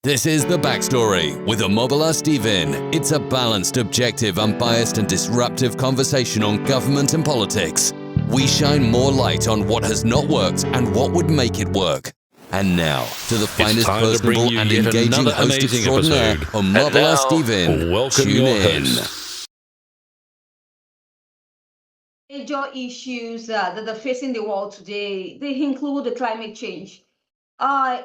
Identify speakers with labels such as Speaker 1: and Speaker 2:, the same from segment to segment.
Speaker 1: This is The Backstory with Omobola Stephen. It's a balanced, objective, unbiased and disruptive conversation on government and politics. We shine more light on what has not worked and what would make it work. And now, to the finest personable and engaging host extraordinaire, Omobola Stephen.
Speaker 2: Welcome
Speaker 1: Tune
Speaker 2: your
Speaker 1: in.
Speaker 2: host.
Speaker 3: Major issues that are facing the world today, they include the climate change,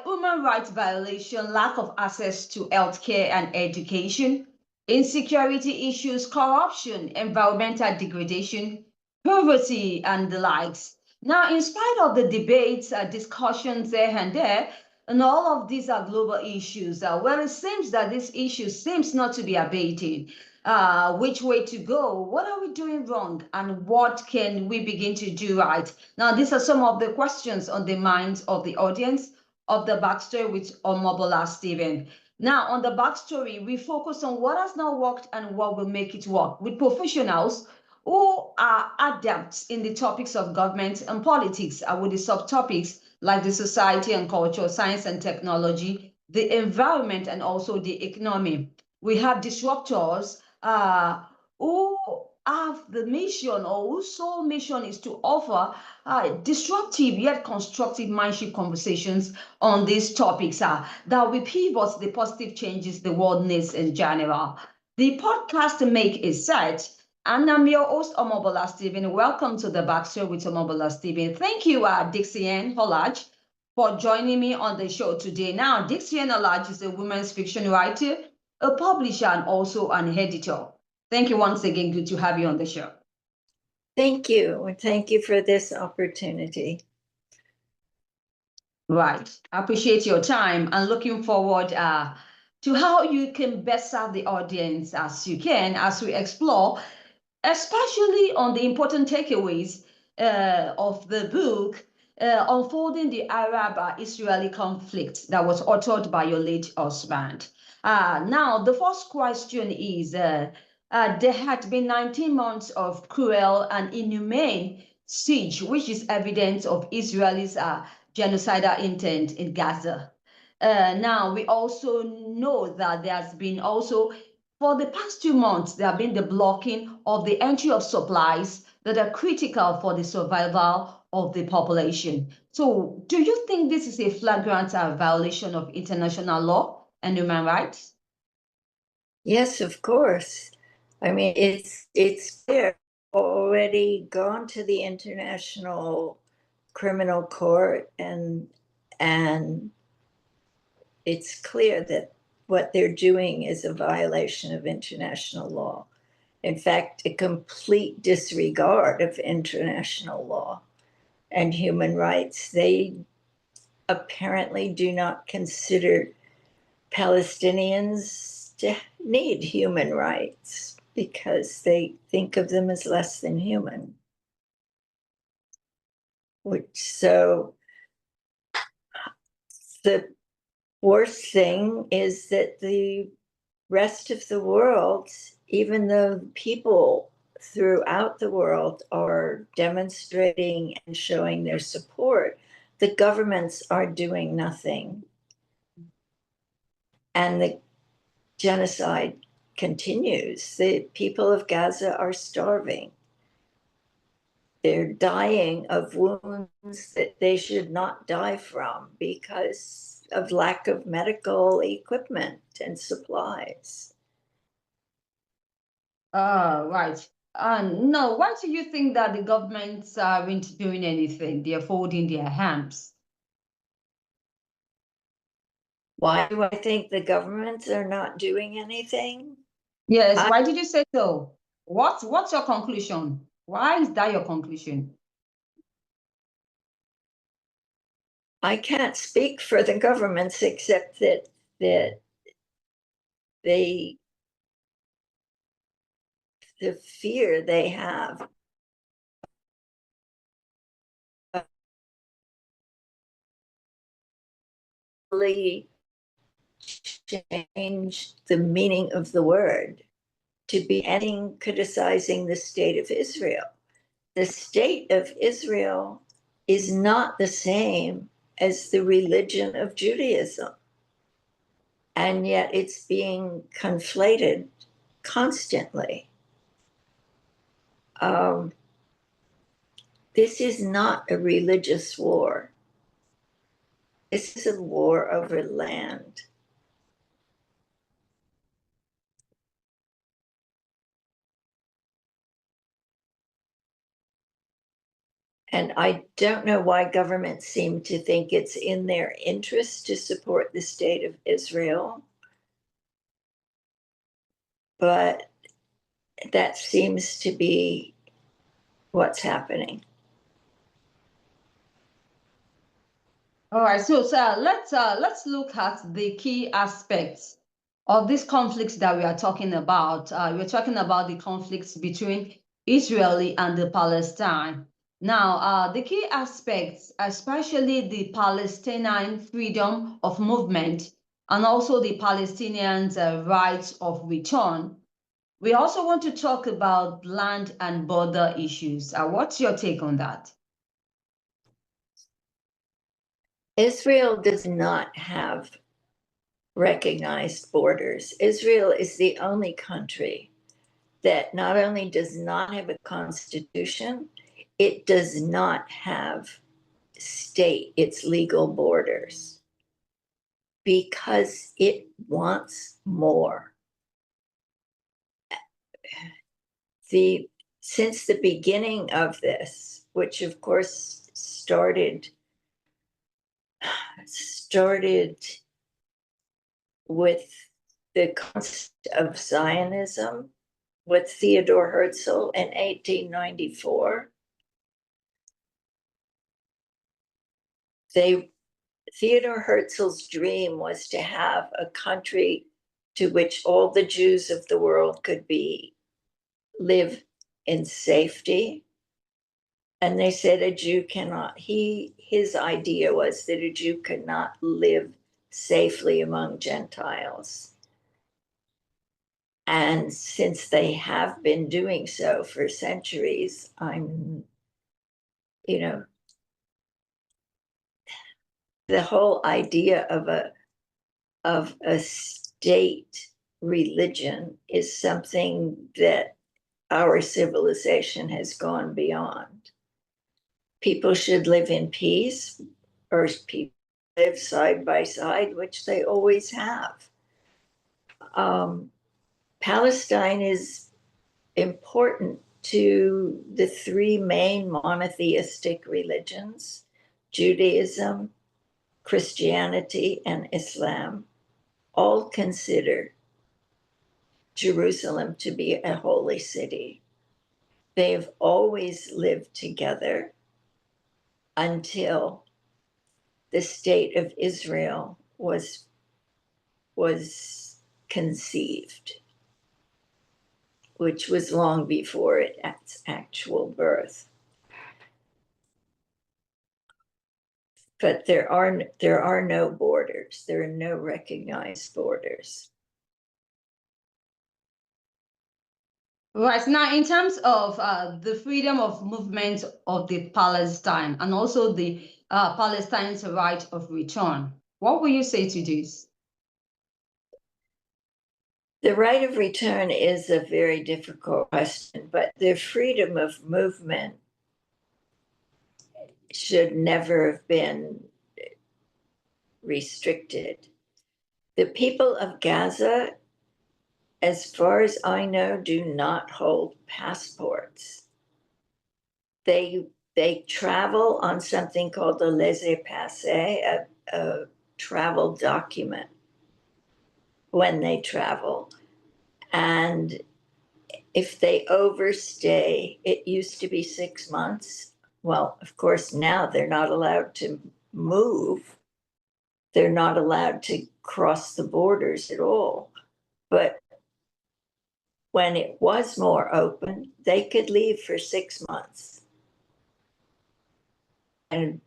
Speaker 3: human rights violation, lack of access to healthcare and education, insecurity issues, corruption, environmental degradation, poverty, and the likes. Now, in spite of the debates, discussions there and there, and all of these are global issues. Well, it seems that this issue seems not to be abating. Which way to go? What are we doing wrong? And what can we begin to do right? Now, these are some of the questions on the minds of the audience of The Backstory with Omobola Stephen. Now, on The Backstory, we focus on what has not worked and what will make it work with professionals who are adepts in the topics of government and politics, with the subtopics like the society and culture, science and technology, the environment, and also the economy. We have disruptors who have the mission or whose sole mission is to offer disruptive yet constructive mindship conversations on these topics that will pivot the positive changes the world needs in general. The podcast Make a Set, and I'm your host, Omobola Stephen. Welcome to The Backstory with Omobola Stephen. Thank you, Dixiane Hallaj, for joining me on the show today. Now, Dixiane Hallaj is a women's fiction writer, a publisher, and also an editor. Thank you once again. Good to have you on the show.
Speaker 4: Thank you. And thank you for this opportunity.
Speaker 3: Right. I appreciate your time and looking forward to how you can best serve the audience as you can as we explore, especially on the important takeaways of the book, Unfolding the Arab-Israeli Conflict, that was authored by your late husband. Now, the first question is, there had been 19 months of cruel and inhumane siege, which is evidence of Israel's genocidal intent in Gaza. Now, we also know that there's been also, for the past 2 months, there have been the blocking of the entry of supplies that are critical for the survival of the population. So, do you think this is a flagrant violation of international law and human rights?
Speaker 4: Yes, of course. I mean, it's clear, already gone to the International Criminal Court, and it's clear that what they're doing is a violation of international law. In fact, a complete disregard of international law and human rights. They apparently do not consider Palestinians to need human rights because they think of them as less than human. So the worst thing is that the rest of the world, even though people throughout the world are demonstrating and showing their support, the governments are doing nothing. And the genocide continues. The people of Gaza are starving. They're dying of wounds that they should not die from because of lack of medical equipment and supplies.
Speaker 3: Right. No, why do you think that the governments aren't doing anything? They're folding their hands.
Speaker 4: Why do I think the governments are not doing anything?
Speaker 3: Yes, why did you say so? What's your conclusion? Why is that your conclusion?
Speaker 4: I can't speak for the governments except that the fear they have really change the meaning of the word to be anything criticizing the state of Israel. The state of Israel is not the same as the religion of Judaism. and yet it's being conflated constantly. This is not a religious war. This is a war over land. And I don't know why governments seem to think it's in their interest to support the state of Israel, but that seems to be what's happening.
Speaker 3: All right, so let's look at the key aspects of these conflicts that we are talking about. We're talking about the conflicts between Israeli and the Palestine. Now, the key aspects, especially the Palestinian freedom of movement and also the Palestinians' rights of return. We also want to talk about land and border issues. What's your take on that?
Speaker 4: Israel does not have recognized borders. Israel is the only country that not only does not have a constitution, it does not have its legal borders because it wants more. Since the beginning of this, which of course started with the concept of Zionism with Theodor Herzl in 1894. Theodor Herzl's dream was to have a country to which all the Jews of the world could live in safety. And they said a Jew cannot, his idea was that a Jew could not live safely among Gentiles. And since they have been doing so for centuries, the whole idea of a state religion is something that our civilization has gone beyond. People should live in peace, or people live side by side, which they always have. Palestine is important to the three main monotheistic religions: Judaism, Christianity, and Islam. All consider Jerusalem to be a holy city. They've always lived together until the state of Israel was conceived, which was long before its actual birth. But there are no borders. There are no recognized borders.
Speaker 3: Right. Now, in terms of the freedom of movement of the Palestine and also the Palestine's right of return, what will you say to this?
Speaker 4: The right of return is a very difficult question, but the freedom of movement should never have been restricted. The people of Gaza, as far as I know, do not hold passports. They travel on something called a laissez-passer, a travel document when they travel. And if they overstay, it used to be 6 months. Well, of course, now they're not allowed to move. They're not allowed to cross the borders at all. But when it was more open, they could leave for 6 months. And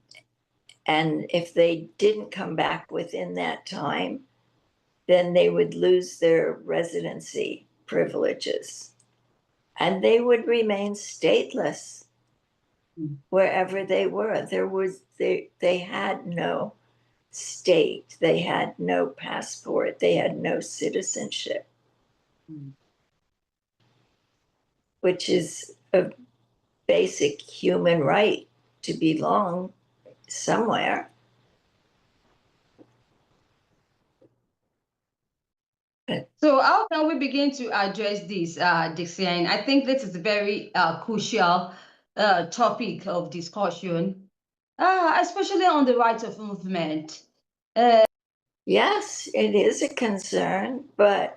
Speaker 4: if they didn't come back within that time, then they would lose their residency privileges. And they would remain stateless wherever they were. They had no state. They had no passport. They had no citizenship, which is a basic human right to belong somewhere.
Speaker 3: So how can we begin to address this, Dixiane? I think this is a very crucial topic of discussion, especially on the right of movement.
Speaker 4: Yes, it is a concern, but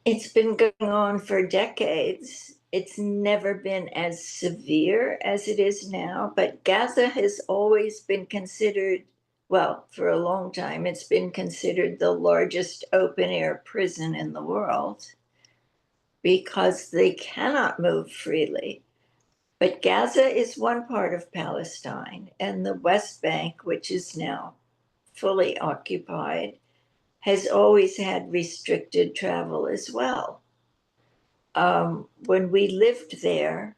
Speaker 4: it's been going on for decades. It's never been as severe as it is now, but Gaza has always been considered, well, for a long time, it's been considered the largest open air prison in the world because they cannot move freely. But Gaza is one part of Palestine, and the West Bank, which is now fully occupied, has always had restricted travel as well. When we lived there,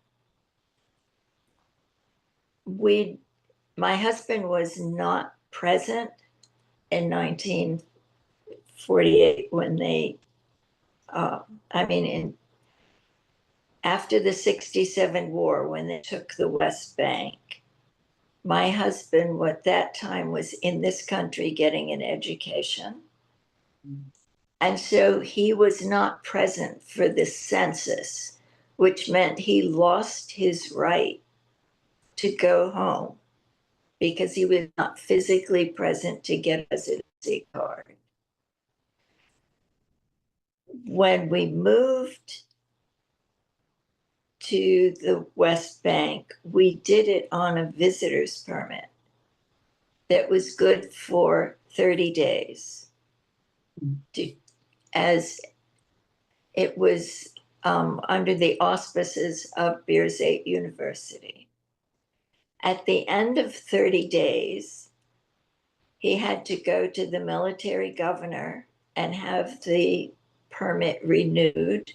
Speaker 4: my husband was not present in 1948 when they, after the 67 war, when they took the West Bank. My husband, at that time, was in this country getting an education. And so he was not present for the census, which meant he lost his right to go home because he was not physically present to get a residency card. When we moved to the West Bank, we did it on a visitor's permit that was good for 30 days. As it was under the auspices of Birzeit University. At the end of 30 days, he had to go to the military governor and have the permit renewed.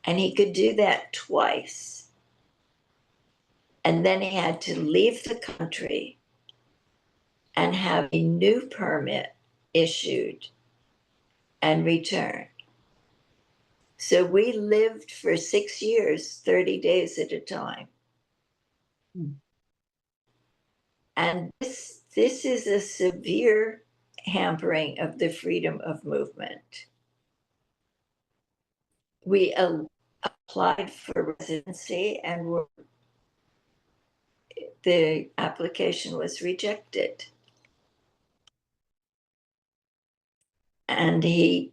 Speaker 4: And he could do that twice. And then he had to leave the country and have a new permit issued and return. So we lived for 6 years, 30 days at a time. And this is a severe hampering of the freedom of movement. We applied for residency and the application was rejected. And the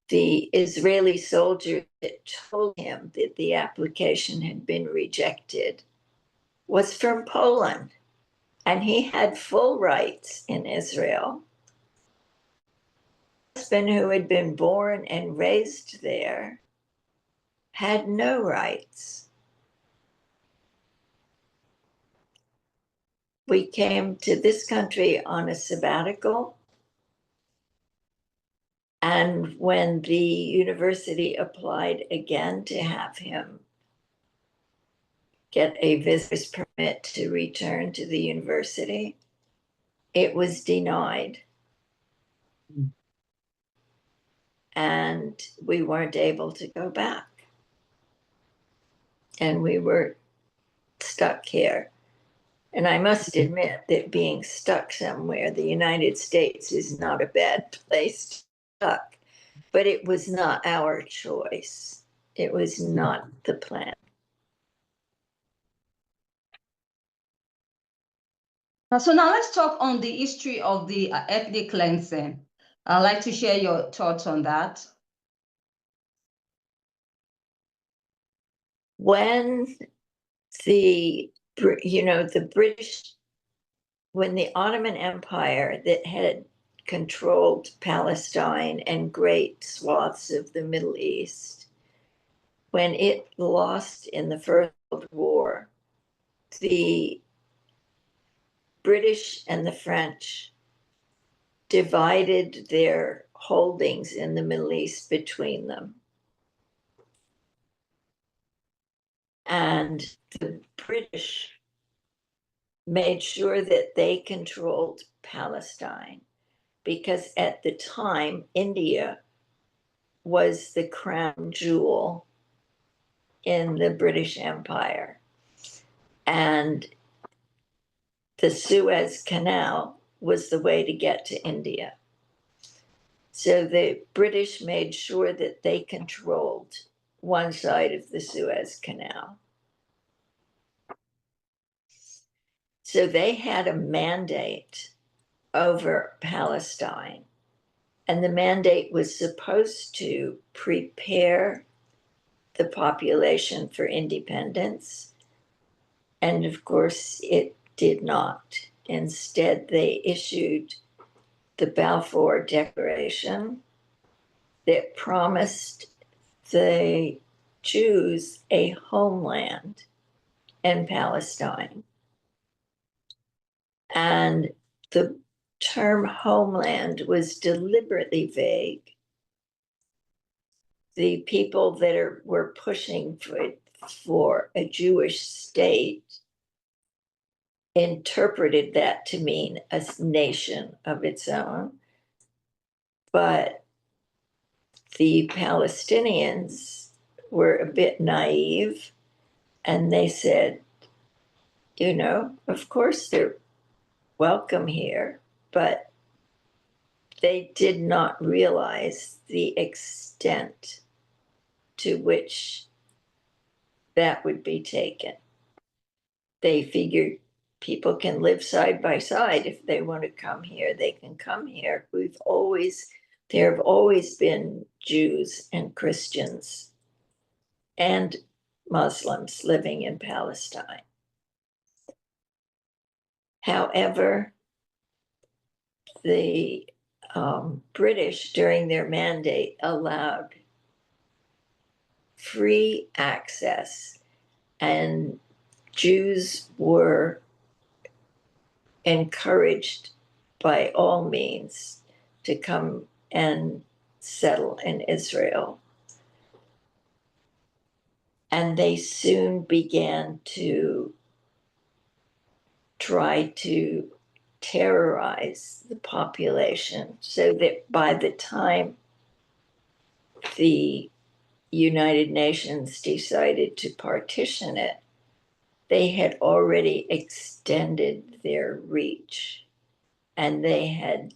Speaker 4: Israeli soldier that told him that the application had been rejected was from Poland. And he had full rights in Israel. My husband, who had been born and raised there, had no rights. We came to this country on a sabbatical. And when the university applied again to have him get a visitor's permit to return to the university, it was denied. And we weren't able to go back. And we were stuck here. And I must admit that being stuck somewhere, the United States is not a bad place to be stuck, but it was not our choice. It was not the plan.
Speaker 3: So now let's talk on the history of the ethnic cleansing. I'd like to share your thoughts on that.
Speaker 4: When the British, when the Ottoman Empire that had controlled Palestine and great swaths of the Middle East, when it lost in the First World War, the British and the French divided their holdings in the Middle East between them. And the British made sure that they controlled Palestine, because at the time, India was the crown jewel in the British Empire. And the Suez Canal was the way to get to India. So the British made sure that they controlled one side of the Suez Canal. So they had a mandate over Palestine, and the mandate was supposed to prepare the population for independence. And of course, it did not. Instead, they issued the Balfour Declaration that promised the Jews a homeland in Palestine. And the term homeland was deliberately vague. The people that were pushing for a Jewish state interpreted that to mean a nation of its own. But the Palestinians were a bit naive, and they said, you know, of course they're welcome here, but they did not realize the extent to which that would be taken. They figured people can live side by side. If they want to come here, they can come here. There have always been Jews and Christians and Muslims living in Palestine. However, the British, during their mandate, allowed free access, and Jews were encouraged by all means to come and settle in Israel. And they soon began to try to terrorize the population, so that by the time the United Nations decided to partition it, they had already extended their reach, and they had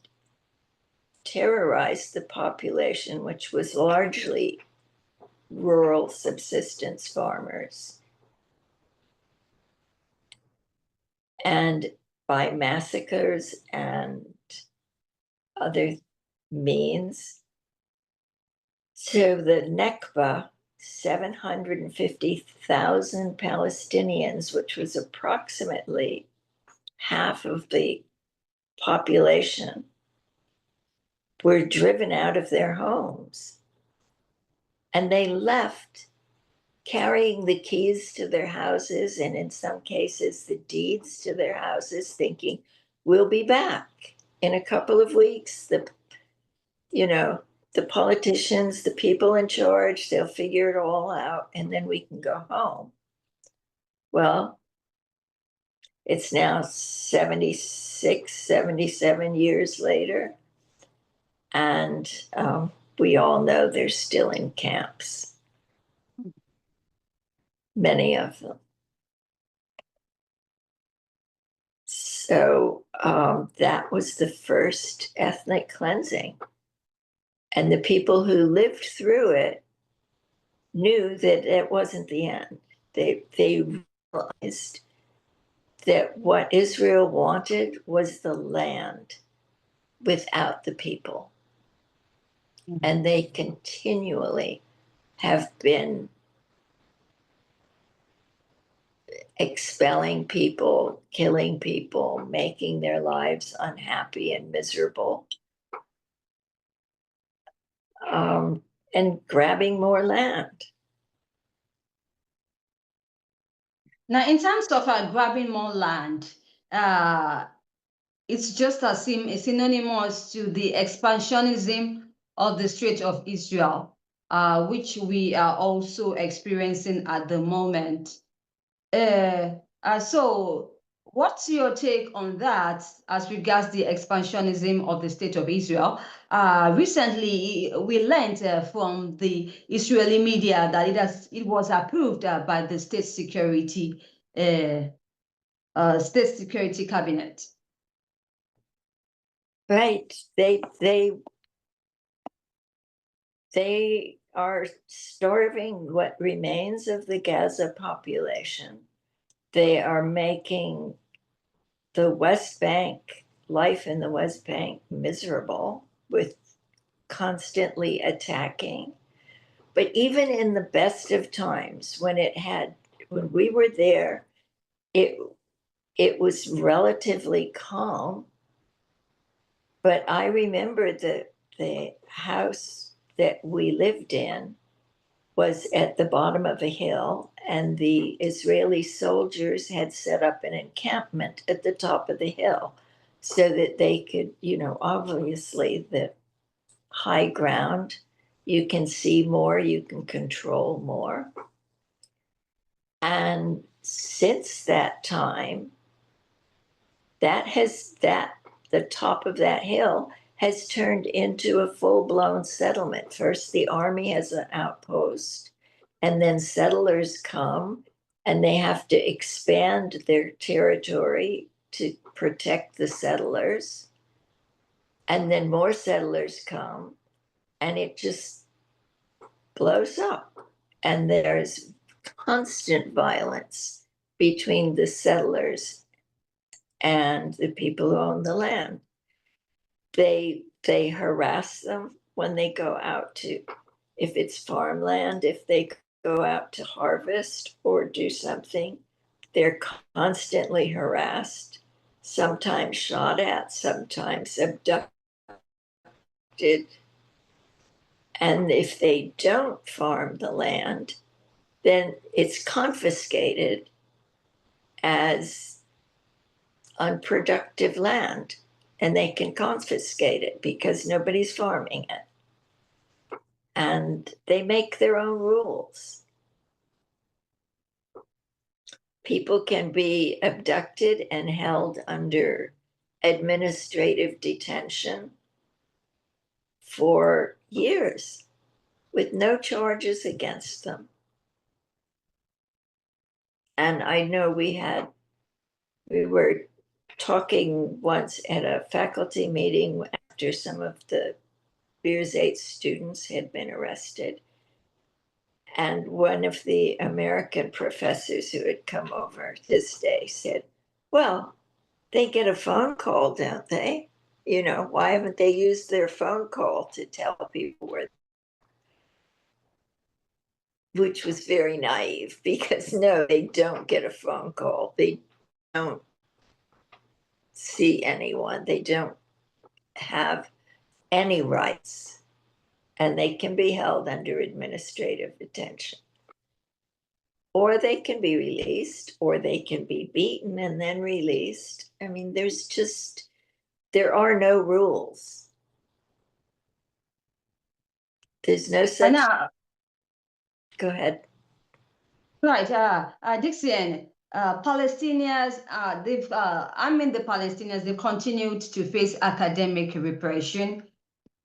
Speaker 4: terrorized the population, which was largely rural subsistence farmers. And by massacres and other means. So the Nakba, 750,000 Palestinians, which was approximately half of the population, were driven out of their homes. And they left carrying the keys to their houses, and in some cases the deeds to their houses, thinking, we'll be back in a couple of weeks. The politicians, the people in charge, they'll figure it all out, and then we can go home. Well, it's now 76, 77 years later, and we all know they're still in camps, many of them. So that was the first ethnic cleansing. And the people who lived through it knew that it wasn't the end. They realized that what Israel wanted was the land without the people. Mm-hmm. And they continually have been expelling people, killing people, making their lives unhappy and miserable, and grabbing more land.
Speaker 3: Now, in terms of grabbing more land, it's just as synonymous to the expansionism of the State of Israel, which we are also experiencing at the moment. So what's your take on that as regards the expansionism of the State of Israel? Recently, we learned from the Israeli media that it was approved by the State Security Cabinet.
Speaker 4: Right. They are starving what remains of the Gaza population. They are making the West Bank, life in the West Bank, miserable with constantly attacking. But even in the best of times, when we were there, it was relatively calm. But I remember the house that we lived in was at the bottom of a hill, and the Israeli soldiers had set up an encampment at the top of the hill so that they could, obviously the high ground, you can see more, you can control more. And since that time, the top of that hill has turned into a full-blown settlement. First, the army has an outpost, and then settlers come, and they have to expand their territory to protect the settlers. And then more settlers come, and it just blows up. And there's constant violence between the settlers and the people who own the land. They harass them when they go out to, if it's farmland, if they go out to harvest or do something, they're constantly harassed, sometimes shot at, sometimes abducted. And if they don't farm the land, then it's confiscated as unproductive land, and they can confiscate it because nobody's farming it. And they make their own rules. People can be abducted and held under administrative detention for years with no charges against them. And I know we were talking once at a faculty meeting after some of the Birzeit students had been arrested. And one of the American professors who had come over this day said, well, they get a phone call, don't they? Why haven't they used their phone call to tell people where? Which was very naive, because no, they don't get a phone call. They don't see anyone. They don't have any rights, and they can be held under administrative detention. Or they can be released, or they can be beaten and then released. I mean, there are no rules. There's no such. Go ahead.
Speaker 3: Right, Dixiane, Palestinians, the Palestinians, they've continued to face academic repression.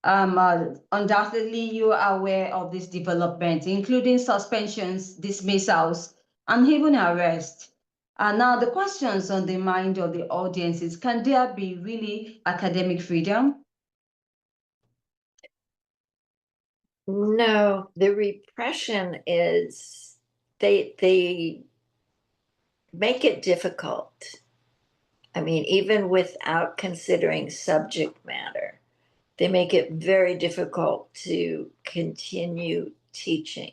Speaker 3: Undoubtedly, you are aware of this development, including suspensions, dismissals, and even arrest. Now, the questions on the mind of the audience is, can there be really academic freedom?
Speaker 4: No, the repression is, they make it difficult. I mean, even without considering subject matter, they make it very difficult to continue teaching,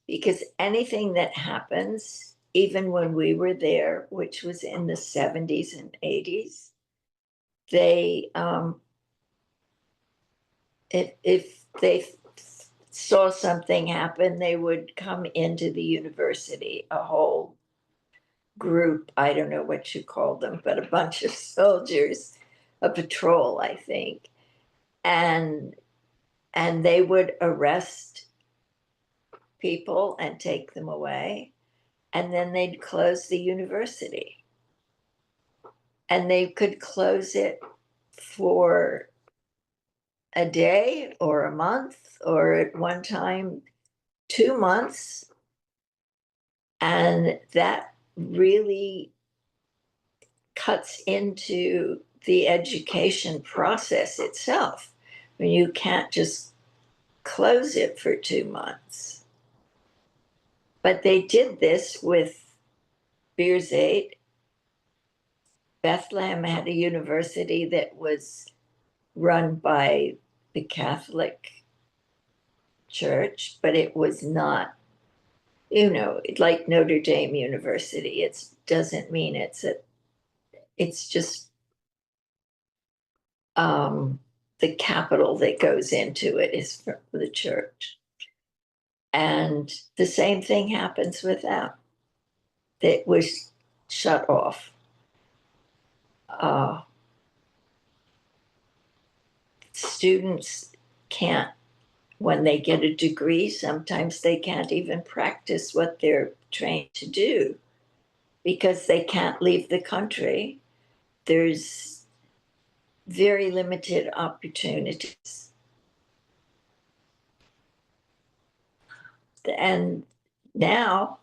Speaker 4: because anything that happens, even when we were there, which was in the 70s and 80s, they, if they saw something happen, they would come into the university, a whole group, I don't know what you call them, but a bunch of soldiers, a patrol, I think. And they would arrest people and take them away, and then they'd close the university. and they could close it for a day or a month, or at one time 2 months. And that really cuts into the education process itself. I mean, you can't just close it for 2 months. But they did this with Birzeit. Bethlehem had a university that was run by the Catholic Church, but it was not, like Notre Dame University. It doesn't mean it's just the capital that goes into it is from the church. And the same thing happens with that. It was shut off. Students can't, when they get a degree, sometimes they can't even practice what they're trained to do because they can't leave the country. There's very limited opportunities. And now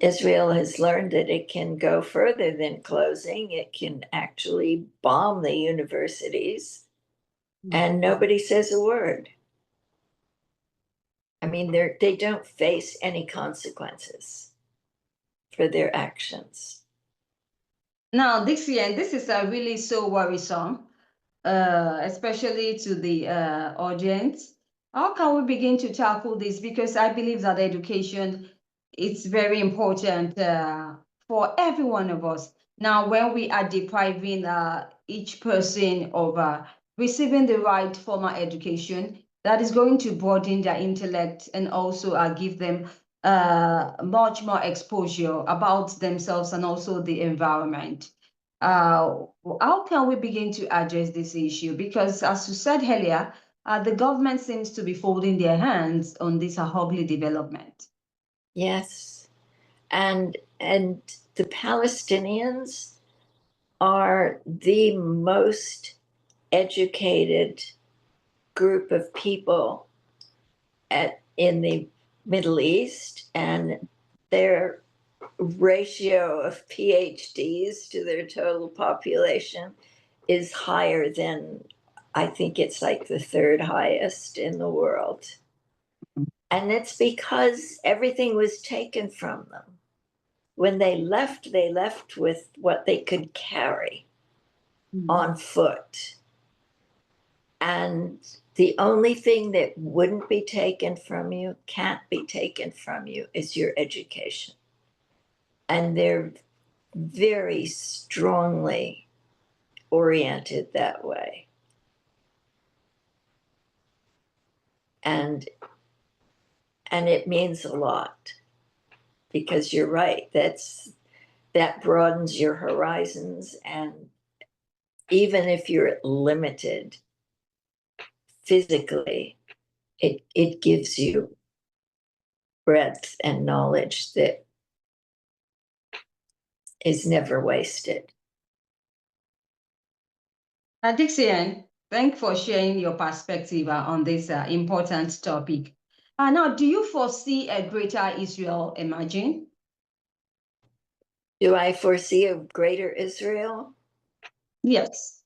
Speaker 4: Israel has learned that it can go further than closing. It can actually bomb the universities, and nobody says a word. I mean, they don't face any consequences for their actions.
Speaker 3: Now, Dixiane, this is really so worrisome, especially to the audience. How can we begin to tackle this? Because I believe that education is very important for every one of us. Now, when we are depriving each person of receiving the right formal education, that is going to broaden their intellect and also give them much more exposure about themselves and also the environment. How can we begin to address this issue? Because as you said earlier, the government seems to be folding their hands on this ugly development.
Speaker 4: Yes. And the Palestinians are the most educated group of people in the Middle East, and their ratio of PhDs to their total population is higher than, I think it's like the third highest in the world. And it's because everything was taken from them. When they left with what they could carry on foot. And the only thing that wouldn't be taken from you, can't be taken from you, is your education. And they're very strongly oriented that way. And it means a lot, because you're right, that broadens your horizons. And even if you're limited physically, it gives you breadth and knowledge that is never wasted.
Speaker 3: Dixiane, thanks for sharing your perspective on this important topic. Now, do you foresee a greater Israel emerging?
Speaker 4: Do I foresee a greater Israel?
Speaker 3: Yes,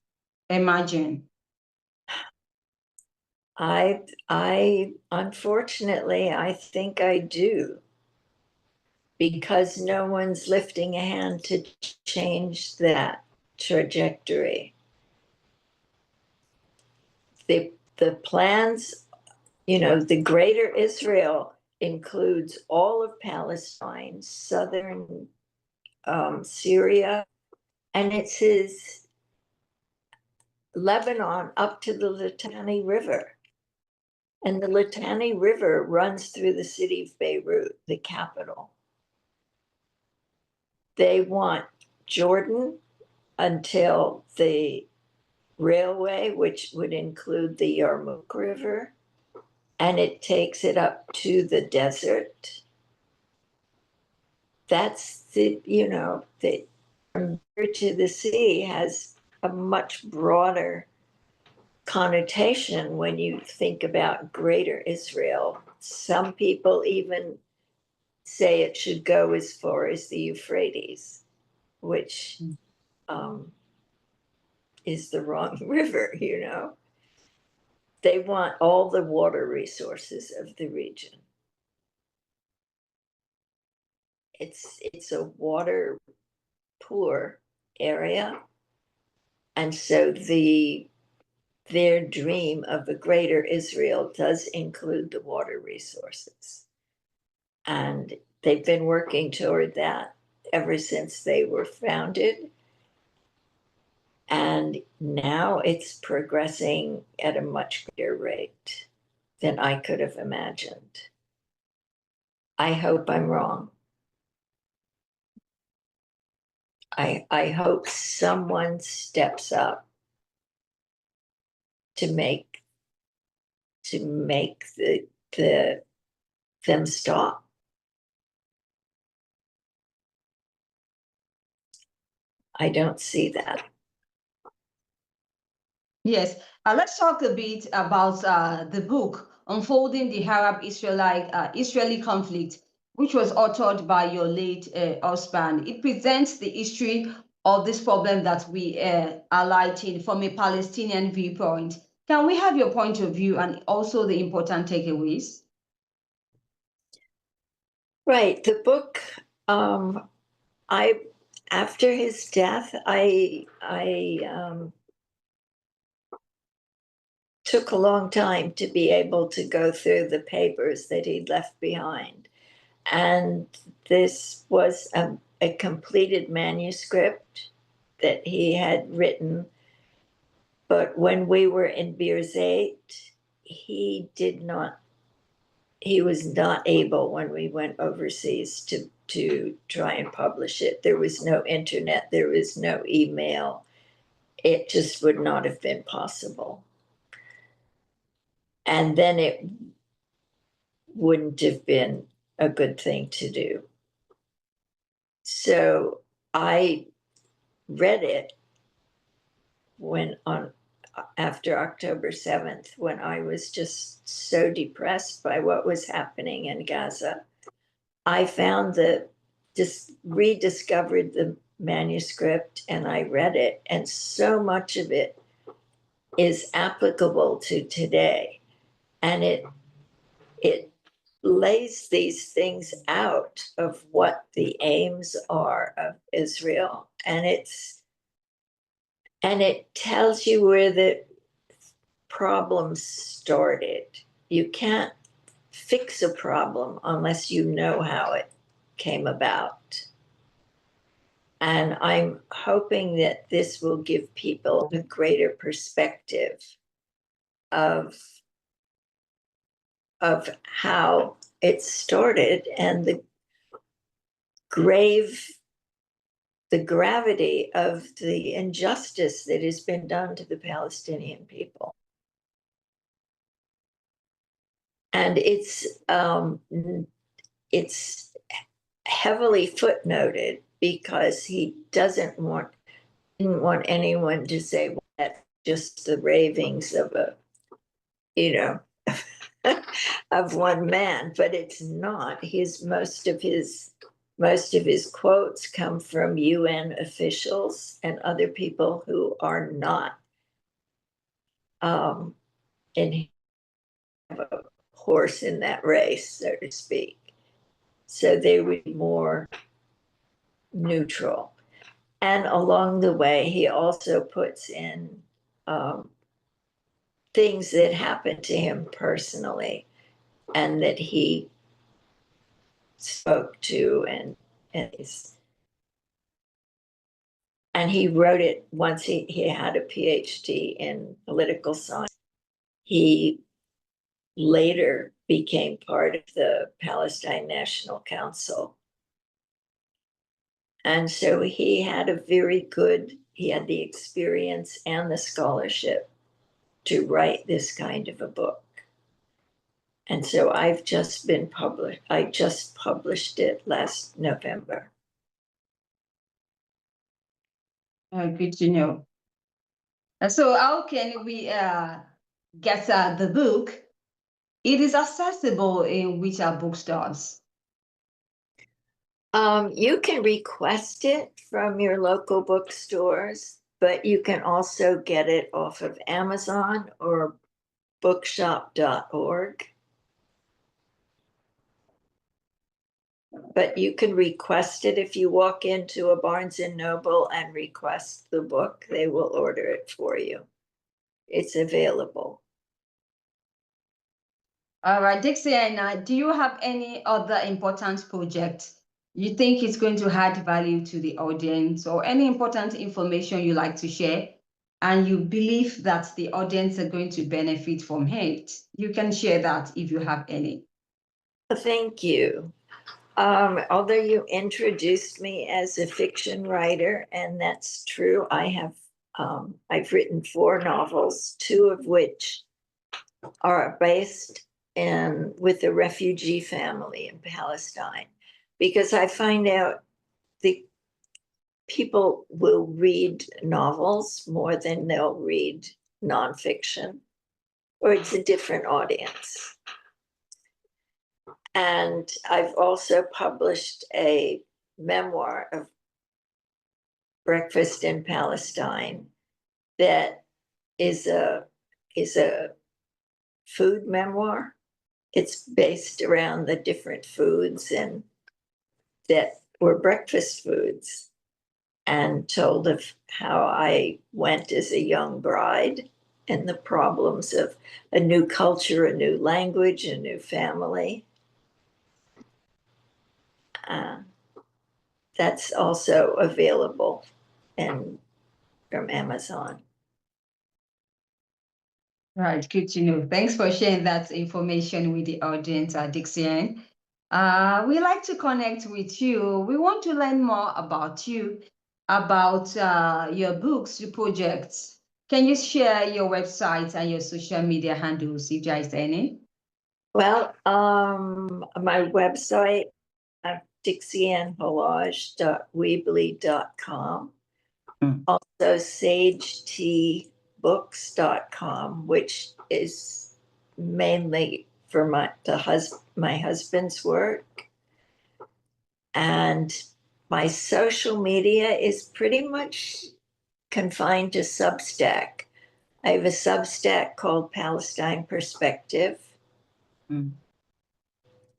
Speaker 3: emerging.
Speaker 4: I unfortunately, I think I do, because no one's lifting a hand to change that trajectory. The plans, the greater Israel includes all of Palestine, southern Syria, and it says Lebanon up to the Litani River. And the Litani River runs through the city of Beirut, the capital. They want Jordan until the railway, which would include the Yarmouk River, and it takes it up to the desert. That's from here to the sea has a much broader connotation when you think about Greater Israel. Some people even say it should go as far as the Euphrates, which is the wrong river, you know. They want all the water resources of the region. It's a water poor area, and so their dream of a greater Israel does include the water resources. And they've been working toward that ever since they were founded. And now it's progressing at a much greater rate than I could have imagined. I hope I'm wrong. I hope someone steps up to make them stop. I don't see that.
Speaker 3: Yes, let's talk a bit about the book Unfolding the Arab-Israeli Conflict, which was authored by your late husband. It presents the history of this problem that we highlighted from a Palestinian viewpoint. Can we have your point of view and also the important takeaways?
Speaker 4: Right. The book, after his death, I took a long time to be able to go through the papers that he'd left behind. And this was a completed manuscript that he had written. But when we were in Birzeit, he was not able, when we went overseas, to try and publish it. There was no internet, there was no email. It just would not have been possible. And then it wouldn't have been a good thing to do. So I read it after October 7th, when I was just so depressed by what was happening in Gaza. I just rediscovered the manuscript and I read it, and so much of it is applicable to today. And it lays these things out of what the aims are of Israel. And it tells you where the problems started. You can't fix a problem unless you know how it came about. And I'm hoping that this will give people a greater perspective of how it started and the gravity of the injustice that has been done to the Palestinian people. And it's heavily footnoted because he didn't want anyone to say, well, that's just the ravings of of one man, but it's not. Most of his quotes come from UN officials and other people who are not in have a horse in that race, so to speak. So they would be more neutral. And along the way, he also puts in things that happened to him personally and that he spoke to, and he wrote it once he had a PhD in political science. He later became part of the Palestine National Council. And so he had the experience and the scholarship to write this kind of a book. And so I just published it last November.
Speaker 3: Good to know. So how can we get the book? It is accessible in which bookstores.
Speaker 4: You can request it from your local bookstores, but you can also get it off of Amazon or bookshop.org. But you can request it if you walk into a Barnes and Noble and request the book, they will order it for you. It's available.
Speaker 3: All right, Dixiane, do you have any other important project you think is going to add value to the audience, or any important information you like to share and you believe that the audience are going to benefit from it? You can share that if you have any.
Speaker 4: Thank you. Although you introduced me as a fiction writer, and that's true, I've written 4 novels, 2 of which are based with a refugee family in Palestine, because I find out the people will read novels more than they'll read nonfiction, or it's a different audience. And I've also published a memoir of Breakfast in Palestine that is a food memoir. It's based around the different foods and that were breakfast foods, and told of how I went as a young bride and the problems of a new culture, a new language, a new family. That's also available from Amazon.
Speaker 3: Right, good to know. Thanks for sharing that information with the audience, Dixiane. We like to connect with you. We want to learn more about you, about your books, your projects. Can you share your website and your social media handles, if there is any?
Speaker 4: Well, my website, dixianehallaj.weebly.com. Also sagetbooks.com, which is mainly for my husband's work. And my social media is pretty much confined to Substack. I have a Substack called Palestine Perspective.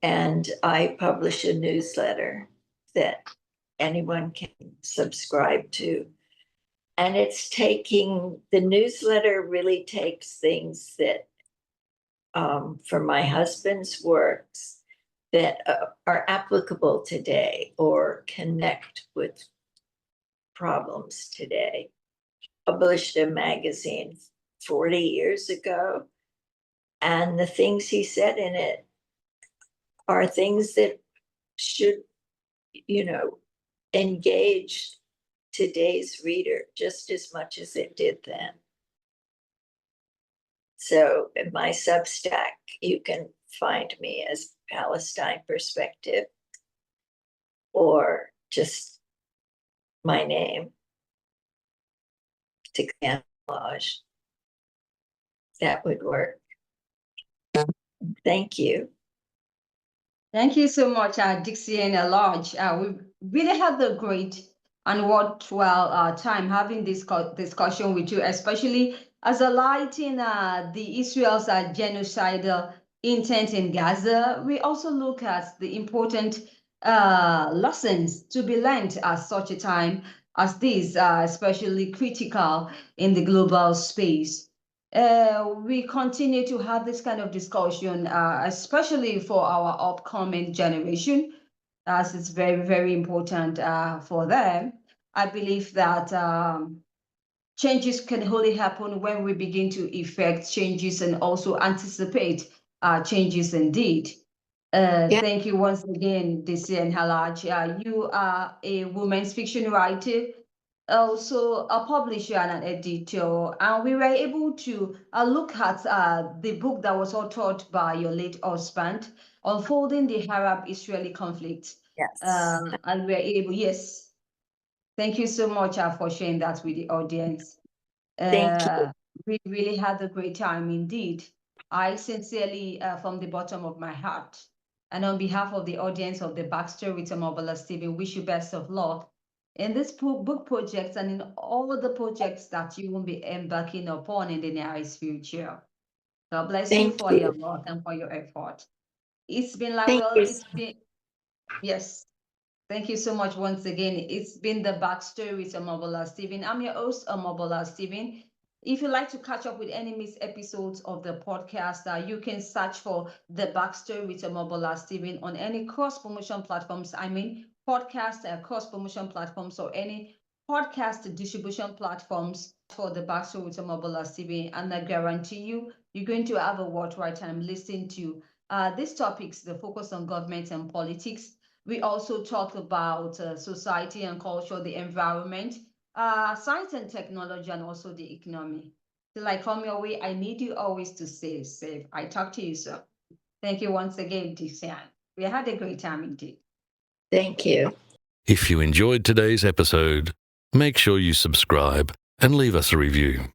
Speaker 4: And I publish a newsletter that anyone can subscribe to. And the newsletter really takes things that, from my husband's works, that are applicable today or connect with problems today. Published a magazine 40 years ago, and the things he said in it are things that should, engage today's reader just as much as it did then. So in my Substack, you can find me as Palestine Perspective, or just my name, Dixiane Hallaj. That would work. Thank you.
Speaker 3: Thank you so much, Dixiane Hallaj. We really had a great and worthwhile time having this discussion with you, especially as highlighting the Israel's genocidal intent in Gaza. We also look at the important lessons to be learned at such a time as this, especially critical in the global space. We continue to have this kind of discussion, especially for our upcoming generation, as it's very, very important for them. I believe that changes can only happen when we begin to effect changes and also anticipate changes indeed. Thank you once again, Dixiane Hallaj. You are a women's fiction writer, also a publisher and an editor, and we were able to look at the book that was authored by your late husband, Unfolding the Arab-Israeli Conflict.
Speaker 4: Yes.
Speaker 3: And we were able, yes. Thank you so much for sharing that with the audience.
Speaker 4: Thank you.
Speaker 3: We really had a great time indeed. I sincerely, from the bottom of my heart, and on behalf of the audience of the Backstory with Omobola Stephen, wish you best of luck in this book project and in all the projects that you will be embarking upon in the nearest future. God bless you
Speaker 4: Thank
Speaker 3: for
Speaker 4: you.
Speaker 3: your work and for your effort. It's been like,
Speaker 4: Thank
Speaker 3: well,
Speaker 4: you.
Speaker 3: it's been, yes. Thank you so much once again. It's been the Backstory with Omobola Stephen. I'm your host, Omobola Stephen. If you'd like to catch up with any missed episodes of the podcast, you can search for the Backstory with Omobola Stephen on any cross-promotion platforms. I mean, podcast cross-promotion platforms or any podcast distribution platforms for the Backstory with Omobola Stephen. And I guarantee you, you're going to have a worthwhile time listening to these topics, the focus on government and politics. We also talk about society and culture, the environment, science and technology, and also the economy. Till I come your way, I need you always to stay safe. I talk to you soon. Thank you once again, Dixiane. We had a great time indeed.
Speaker 4: Thank you.
Speaker 2: If you enjoyed today's episode, make sure you subscribe and leave us a review.